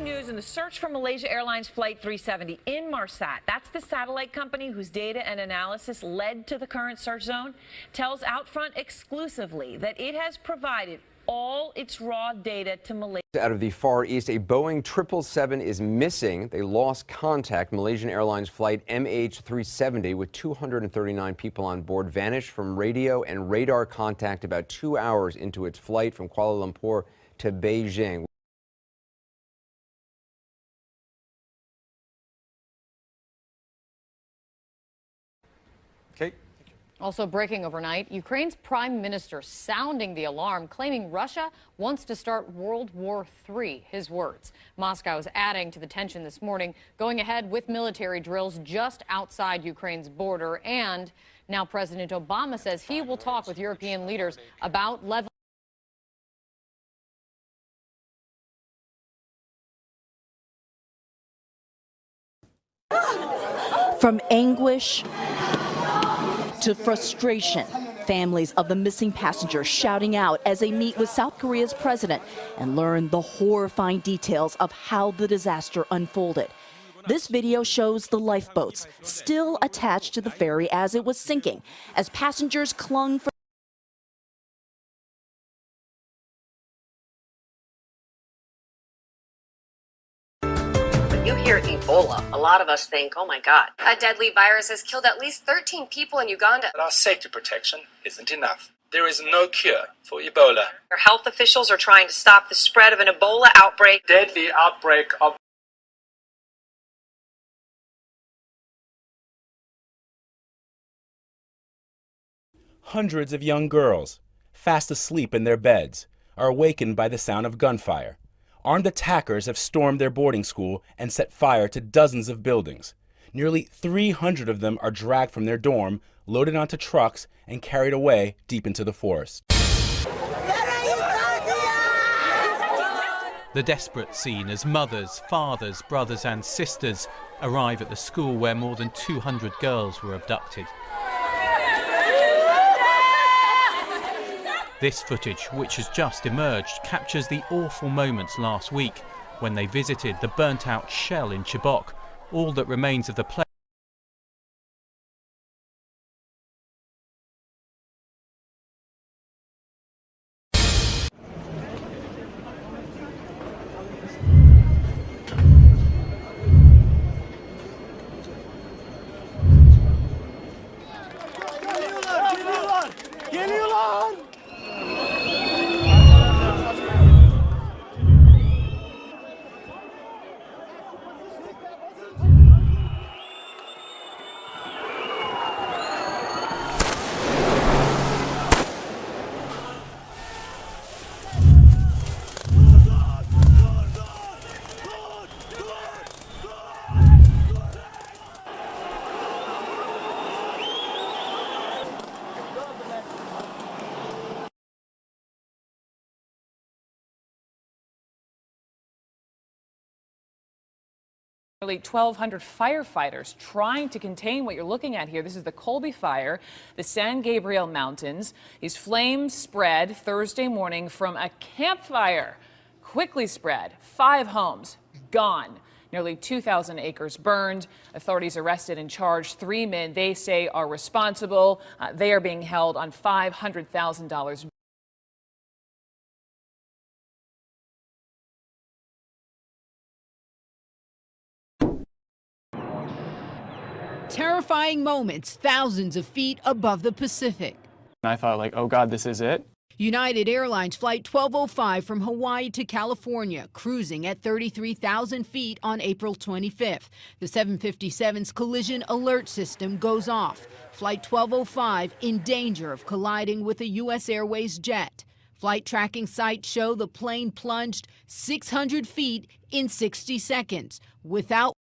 news in the search for Malaysia Airlines Flight 370. Inmarsat, that's the satellite company whose data and analysis led to the current search zone, tells Outfront exclusively that it has provided all its raw data to Malaysia. Out of the Far East, a Boeing 777 is missing. They lost contact. Malaysian Airlines flight MH370 with 239 people on board vanished from radio and radar contact about 2 hours into its flight from Kuala Lumpur to Beijing. Okay. Also breaking overnight, Ukraine's prime minister sounding the alarm, claiming Russia wants to start World War III. His words. Moscow is adding to the tension this morning, going ahead with military drills just outside Ukraine's border. And now President Obama says he will talk with European leaders about leveling. From anguish to frustration, families of the missing passengers shouting out as they meet with South Korea's president and learn the horrifying details of how the disaster unfolded. This video shows the lifeboats still attached to the ferry as it was sinking, as passengers clung for You hear Ebola, a lot of us think, oh my God. A deadly virus has killed at least 13 people in Uganda. But our safety protection isn't enough. There is no cure for Ebola. Our health officials are trying to stop the spread of an Ebola outbreak. Deadly outbreak of Hundreds of young girls, fast asleep in their beds, are awakened by the sound of gunfire. Armed attackers have stormed their boarding school and set fire to dozens of buildings. Nearly 300 of them are dragged from their dorm, loaded onto trucks, and carried away deep into the forest. The desperate scene as mothers, fathers, brothers and sisters arrive at the school where more than 200 girls were abducted. This footage, which has just emerged, captures the awful moments last week when they visited the burnt-out shell in Chibok, all that remains of the place. Nearly 1,200 firefighters trying to contain what you're looking at here. This is the Colby Fire, the San Gabriel Mountains. These flames spread Thursday morning from a campfire. Quickly spread. 5 homes gone. Nearly 2,000 acres burned. Authorities arrested and charged 3 men they say are responsible. They are being held on $500,000. Terrifying moments thousands of feet above the Pacific. I thought, like, oh God, this is it. United Airlines Flight 1205 from Hawaii to California, cruising at 33,000 feet on April 25th. The 757's collision alert system goes off. Flight 1205 in danger of colliding with a U.S. Airways jet. Flight tracking sites show the plane plunged 600 feet in 60 seconds without